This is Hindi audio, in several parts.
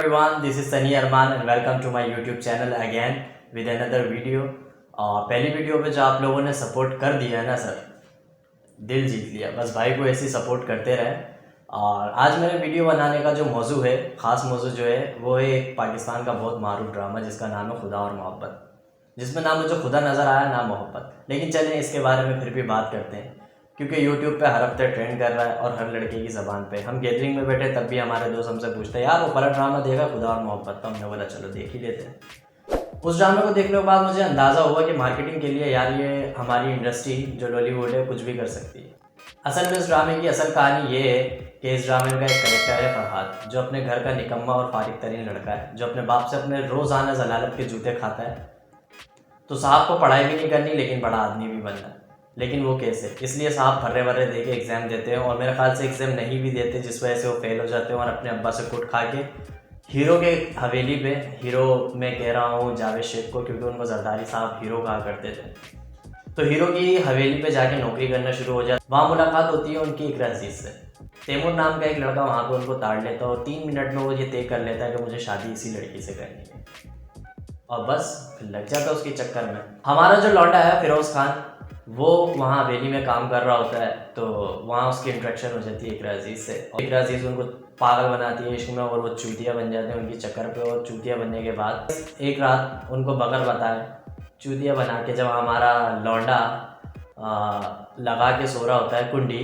Everyone, this is Sunny Arman and welcome to my YouTube channel again with another video. पहली वीडियो पे जो आप लोगों ने सपोर्ट कर दिया है ना सर, दिल जीत लिया। बस भाई को ऐसे सपोर्ट करते रहे। और आज मेरे वीडियो बनाने का जो मौजू है, ख़ास मौजू जो है वो है एक पाकिस्तान का बहुत मारूफ ड्रामा जिसका नाम है खुदा और मोहब्बत, जिसमें ना मुझे खुदा नज़र आया ना मोहब्बत। लेकिन चलें इसके बारे में फिर भी बात करते हैं, क्योंकि यूट्यूब पे हर हफ्ते ट्रेंड कर रहा है और हर लड़के की ज़बान पे। हम गैदरिंग में बैठे तब भी हमारे दोस्त हमसे पूछते हैं यार वो पहला ड्रामा देखा खुदा और मोहब्बत, तो हमने बोला चलो देख ही लेते हैं। उस ड्रामे को देखने के बाद मुझे अंदाज़ा हुआ कि मार्केटिंग के लिए यार ये हमारी इंडस्ट्री जो लॉलीवुड है कुछ भी कर सकती है। असल में इस ड्रामे की असल कहानी ये है कि इस ड्रामे का एक करेक्टर है फरहाद, जो अपने घर का निकम्मा और फारिग तरीन लड़का है, जो अपने बाप से अपने रोज़ाना जलालत के जूते खाता है। तो साहब को पढ़ाई भी नहीं करनी लेकिन बड़ा आदमी भी बनना है। लेकिन वो कैसे? इसलिए साहब फर्रे वर्रे दे के एग्ज़ाम देते हैं, और मेरे ख्याल से एग्ज़ाम नहीं भी देते, जिस वजह से वो फेल हो जाते हैं और अपने अब्बा से कुट खा के हीरो के हवेली पे, हीरो मैं कह रहा हूँ जावेद शेख को, क्योंकि उनको जरदारी साहब हीरो कहा करते थे, तो हीरो की हवेली पे जाके नौकरी करना शुरू हो जाती। वहाँ मुलाकात होती है उनकी इकरा अजीज़ से। तैमूर नाम का एक लड़का वहाँ पे उनको ताड़ लेता है और 3 मिनट में वो ये तय कर लेता है कि मुझे शादी इसी लड़की से करनी है, और बस फिर लग जाता है उसके चक्कर में। हमारा जो लौंडा है फिरोज़ खान, वो वहाँ हवेली में काम कर रहा होता है, तो वहाँ उसकी इंट्रैक्शन हो जाती है इकरा अजीज़ से, और इकरा अजीज़ उनको पागल बनाती है इश्क में, और वो चूतिया बन जाते हैं उनकी चक्कर पे। और चूतिया बनने के बाद एक रात उनको बगर बताए चूतिया बना के, जब हमारा लौंडा लगा के सो रहा होता है कुंडी,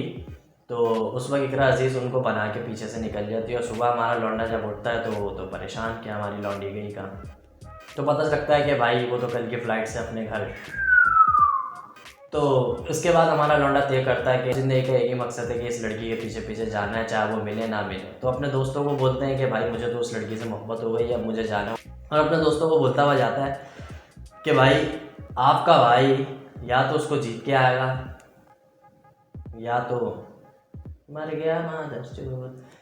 तो उस वक्त इकरा अजीज़ उनको बना के पीछे से निकल जाती है। और सुबह हमारा लौंडा जब उठता है तो वो तो परेशान कि हमारी लौंडी गई कहाँ। तो पता लगता है कि भाई वो तो कल की फ़्लाइट से अपने घर। तो उसके बाद हमारा लौंडा तय करता है कि ज़िंदगी का एक ही मकसद है कि इस लड़की के पीछे पीछे जाना है, चाहे वो मिले ना मिले। तो अपने दोस्तों को बोलते हैं कि भाई मुझे तो उस लड़की से मोहब्बत हो गई, अब मुझे जाना है। और अपने दोस्तों को बोलता हुआ जाता है कि भाई आपका भाई या तो उसको जीत के आएगा या तो मर गया मां।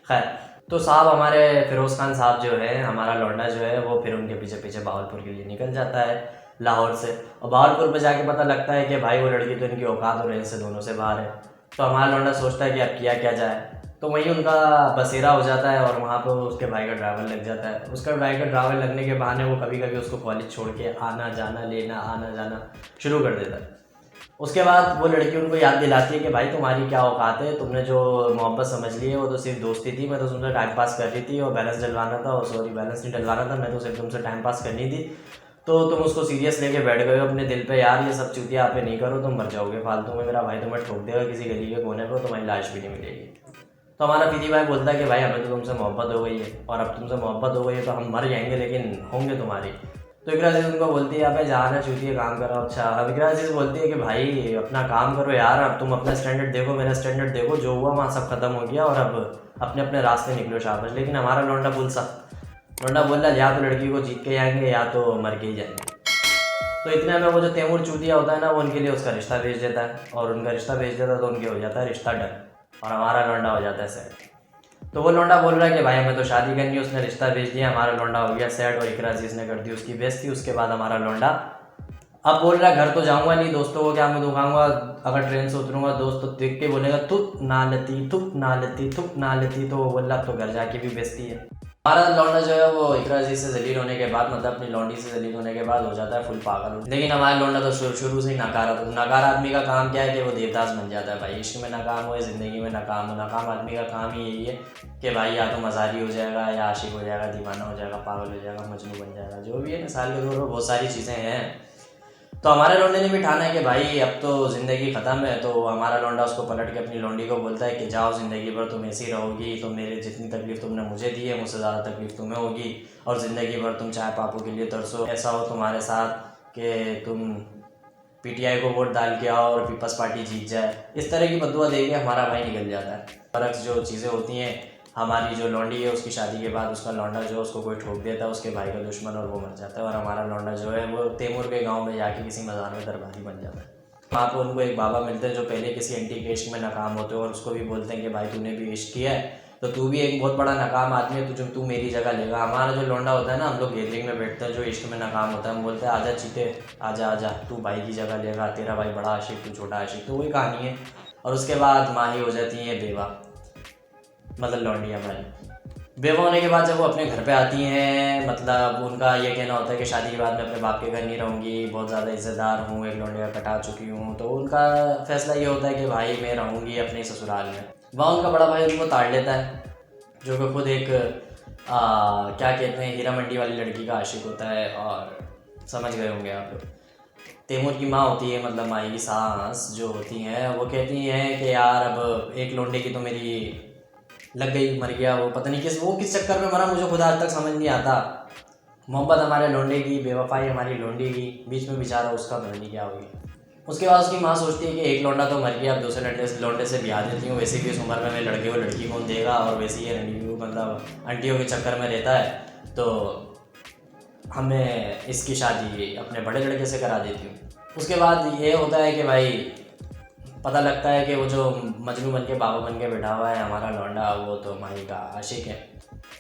खैर, तो साहब हमारे फिरोज़ खान साहब जो है, हमारा लौंडा जो है, वो फिर उनके पीछे पीछे बहावलपुर के लिए निकल जाता है लाहौर से। और बहावलपुर पे जाके पता लगता है कि भाई वो लड़की तो इनकी औकात और रेंज से दोनों से बाहर है। तो हमारा लौंडा सोचता है कि अब किया क्या जाए, तो वहीं उनका बसेरा हो जाता है और वहाँ पर उसके भाई का ड्राइवर लग जाता है। उसका भाई का ड्राइवर लगने के बहाने वो कभी कभी उसको कॉलेज छोड़ के आना जाना लेना आना जाना शुरू कर देता है। उसके बाद वो लड़की उनको याद दिलाती है कि भाई तुम्हारी क्या औकात है, तुमने जो मोहब्बत समझ ली है वो तो सिर्फ दोस्ती थी, मैं तो तुमसे टाइम पास कर रही थी और बैलेंस डलवाना था, और सॉरी बैलेंस नहीं डलवाना था, मैं तो सिर्फ तुमसे टाइम पास करनी थी। तो तुम उसको सीरियस लेके बैठ गए हो अपने दिल पे, यार ये सब चूतिया आप नहीं करो, तुम मर जाओगे फालतू में, मेरा भाई तुम्हें ठोक देगा किसी गली के कोने पर, तुम्हारी लाश भी नहीं मिलेगी। तो हमारा पीती भाई बोलता है कि भाई हमें तो तुमसे मोहब्बत हो गई है, और अब तुमसे मोहब्बत हो गई है तो हम मर जाएंगे लेकिन होंगे तुम्हारी। तो इकरा अजीज़ उनको बोलती है अबे जहाँ ना चूतिए काम करो। अच्छा, अब इकरा अजीज़ बोलती है कि भाई अपना काम करो यार, अब तुम अपना स्टैंडर्ड देखो मेरा स्टैंडर्ड देखो, जो हुआ वहाँ सब खत्म हो गया और अब अपने अपने रास्ते निकलो शाबाश। लेकिन हमारा लौंडा बोल रहा या तो लड़की को जीत के आएंगे या तो मर के ही जाएंगे। तो इतने में वो जो तैमूर चूतिया होता है ना, वो उनके लिए उसका रिश्ता भेज देता है, और उनका रिश्ता भेज देता है तो उनके हो जाता है रिश्ता डन, और हमारा लौंडा हो जाता है सेट। तो वो लौंडा बोल रहा है कि भाई हमें तो शादी करनी है, उसने रिश्ता भेज दिया, हमारा लौंडा हो गया सेट, और इकरा अजीज़ ने कर दी उसकी बेइज्जती। उसके बाद हमारा लौंडा अब बोल रहा है घर तो जाऊंगा नहीं, दोस्तों को क्या मैं दिखाऊंगा, अगर ट्रेन से उतरूंगा दोस्त तो देख के बोलेगा थुक ना लेती थुक ना लेती थुक ना लेती, तो वो बोल रहा तो घर जाके भी बेइज्जती है। हमारा लौंडा जो है वो इकरा अजीज़ से जलील होने के बाद, मतलब अपनी लौंडी से जलील होने के बाद हो जाता है फुल पागल। लेकिन हमारा लौंडा तो शुरू से ही नाकार आदमी का काम क्या है कि वो देवदास बन जाता है। भाई इश्क में नाकाम हो, ज़िंदगी में नाकाम हो, नाकाम आदमी का काम ही यही है कि भाई या तो मज़ारी हो जाएगा, या आशिक हो जाएगा, दीवाना हो जाएगा, पागल हो जाएगा, मजनू बन जाएगा, जो भी है मिसाल के तौर पर बहुत सारी चीज़ें हैं। तो हमारे लौंडे ने भी ठाना है कि भाई अब तो ज़िंदगी ख़त्म है। तो हमारा लौंडा उसको पलट के अपनी लौंडी को बोलता है कि जाओ ज़िंदगी भर तुम ऐसी रहोगी, तो मेरे जितनी तकलीफ़ तुमने मुझे दी है मुझसे ज़्यादा तकलीफ़ तुम्हें होगी, और ज़िंदगी भर तुम चाय पापू के लिए तरसो, ऐसा हो तुम्हारे साथ कि तुम पीटीआई को वोट डाल के आओ और पीपल्स पार्टी जीत जाए। इस तरह की बदुआ दे के हमारा भाई निकल जाता है। फ़र्क जो चीज़ें होती हैं, हमारी जो लौंडी है उसकी शादी के बाद उसका लौंडा जो है उसको कोई ठोक देता है, उसके भाई का दुश्मन, और वो मर जाता है, और हमारा लौंडा जो है वो तैमूर के गांव में जाके किसी मज़ार में दरबारी बन जाता है। वहाँ पर उनको एक बाबा मिलते हैं जो पहले किसी एंटी के इश्क में नाकाम होते हैं, और उसको भी बोलते हैं कि भाई तूने भी इश्क किया है तो तू भी एक बहुत बड़ा नाकाम आदमी है, तू मेरी जगह लेगा। हमारा जो लौंडा होता है ना, हम लोग गैदरिंग में बैठते हैं, जो इश्क में नाकाम होता है, हम बोलते हैं आजा चीते आजा आजा, तू भाई की जगह लेगा, तेरा भाई बड़ा आशिक तू छोटा आशिक। तो वही कहानी है। और उसके बाद माही हो जाती है बेवा, मतलब लौंडी हमारी। बेवा होने के बाद जब वो अपने घर पे आती हैं, मतलब उनका ये कहना होता है कि शादी के बाद मैं अपने बाप के घर नहीं रहूँगी, बहुत ज़्यादा इज़्ज़तदार हूँ, एक लौंडे का कटा चुकी हूँ, तो उनका फैसला ये होता है कि भाई मैं रहूँगी अपने ससुराल में। वहाँ उनका बड़ा भाई उनको ताड़ लेता है, जो कि खुद एक क्या कहते हैं, हीरा मंडी वाली लड़की का आशिक होता है। और समझ गए होंगे आप लोग। तैमूर की माँ होती है, मतलब माई की सास जो होती हैं, वो कहती हैं कि यार अब एक लौंडे की तो मेरी लग गई, मर गया वो, पता नहीं किस चक्कर में मरा, मुझे खुद आज तक समझ नहीं आता। मोहब्बत हमारे लौंडे की, बेवफाई हमारी लौंडे की, बीच में बेचारा उसका पता नहीं क्या हो गया। उसके बाद उसकी माँ सोचती है कि एक लौंडा तो मर गया, अब दूसरे लौंडे से ब्याह देती हूँ, वैसे भी इस उम्र में मैं लड़के को लड़की कौन देगा, और वैसे ही रंडी मतलब आंटियों के चक्कर में रहता है, तो हमें इसकी शादी अपने बड़े लड़के से करा देती हूँ। उसके बाद ये होता है कि भाई पता लगता है कि वो जो मजनू बन के बाबा बन के बैठा हुआ है हमारा लौंडा, वो तो माही का आशिक है,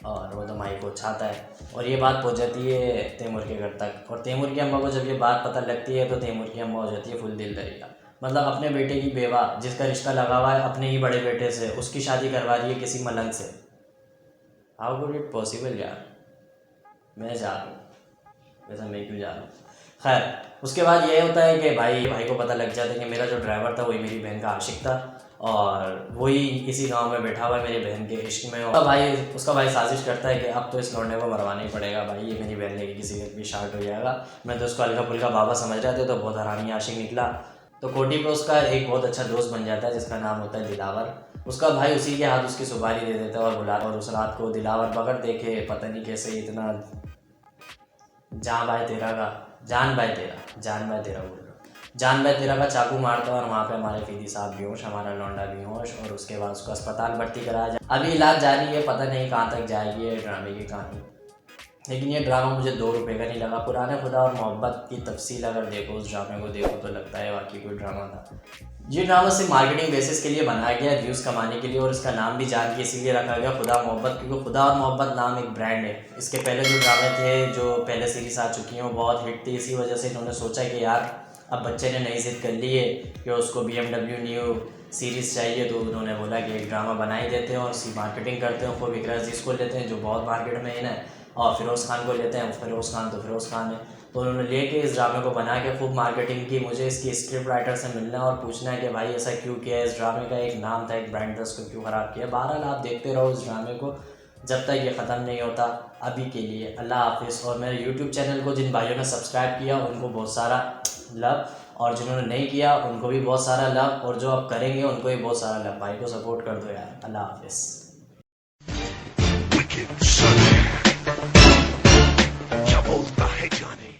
और वो तो माही को चाहता है। और ये बात पहुँच जाती है तैमूर के घर तक, और तैमूर की अम्मा को जब ये बात पता लगती है तो तैमूर की अम्मा हो जाती है फुल दिल दरिया। मतलब अपने बेटे की बेवा, जिसका रिश्ता लगा हुआ है अपने ही बड़े बेटे से, उसकी शादी करवा रही है किसी मलंग से। हाउ कुड इट पॉसिबल यार। मैं जा रहा हूँ, वैसा मैं क्यों जा रहा हूँ। खैर, उसके बाद ये होता है कि भाई को पता लग जाता है कि मेरा जो ड्राइवर था वही मेरी बहन का आशिक था, और वही इसी गांव में बैठा हुआ है मेरी बहन के इश्क में। और उसका भाई साजिश करता है कि अब तो इस लौंडे को मरवाना ही पड़ेगा भाई, ये मेरी बहन लेके किसी के भी शार्ट हो जाएगा। मैं तो उसको हल्का फुल्का बाबा समझ रहे थे, तो बहुत हरामी आशिक निकला। तो कोठी पे उसका एक बहुत अच्छा दोस्त बन जाता है जिसका नाम होता है दिलावर। उसका भाई उसी के हाथ उसकी सुपारी दे देता है और बुला, और उस रात को दिलावर बगैर देखे पता नहीं कैसे इतना जान भाई तेरा बोल रहा हूँ, जान भाई तेरा का चाकू मारता है। और वहाँ पे हमारे फीदी साहब बेहोश, हमारा लौंडा बेहोश, और उसके बाद उसको अस्पताल भर्ती कराया जाए। अभी इलाज जारी है, पता नहीं कहाँ तक जाएगी ये ड्रामे की कहानी। लेकिन ये ड्रामा मुझे 2 रुपये का नहीं लगा। पुराने खुदा और मोहब्बत की तफसील अगर देखो, उस ड्रामे को देखो, तो लगता है वाकई कोई ड्रामा था। ये ड्रामा सिर्फ मार्केटिंग बेसिस के लिए बनाया गया, व्यूज़ कमाने के लिए, और इसका नाम भी जान के इसीलिए रखा गया खुदा मोहब्बत, क्योंकि खुदा और मोहब्बत नाम एक ब्रांड है। इसके पहले जो ड्रामे थे, जो पहले सीरीज आ चुकी हैं, वो बहुत हिट थी। इसी वजह से इन्होंने सोचा कि यार अब बच्चे ने नई जिद कर ली है कि उसको BMW न्यू सीरीज़ चाहिए, तो उन्होंने बोला कि एक ड्रामा बना ही देते हैं और उसकी मार्केटिंग करते हैं। खूब इकरार अजीज़ को लेते हैं जो बहुत मार्केट में इन है, और फिरोज़ खान को लेते हैं। फिरोज़ खान है, तो उन्होंने लेके इस ड्रामे को बना के खूब मार्केटिंग की। मुझे इसकी स्क्रिप्ट राइटर से मिलना है और पूछना है कि भाई ऐसा क्यों किया है, इस ड्रामे का एक नाम था, एक ब्रांड था, उसको क्यों ख़राब किया। बहरहाल आप देखते रहो इस ड्रामे को जब तक ये ख़त्म नहीं होता। अभी के लिए अल्लाह हाफिज़। और मेरे यूट्यूब चैनल को जिन भाइयों ने सब्सक्राइब किया उनको बहुत सारा लव, और जिन्होंने नहीं किया उनको भी बहुत सारा लव, और जो अब करेंगे उनको भी बहुत सारा लव। भाई को सपोर्ट कर दो यार। अल्लाह हाफिज़। Wicked son, क्या बोलता है जाने।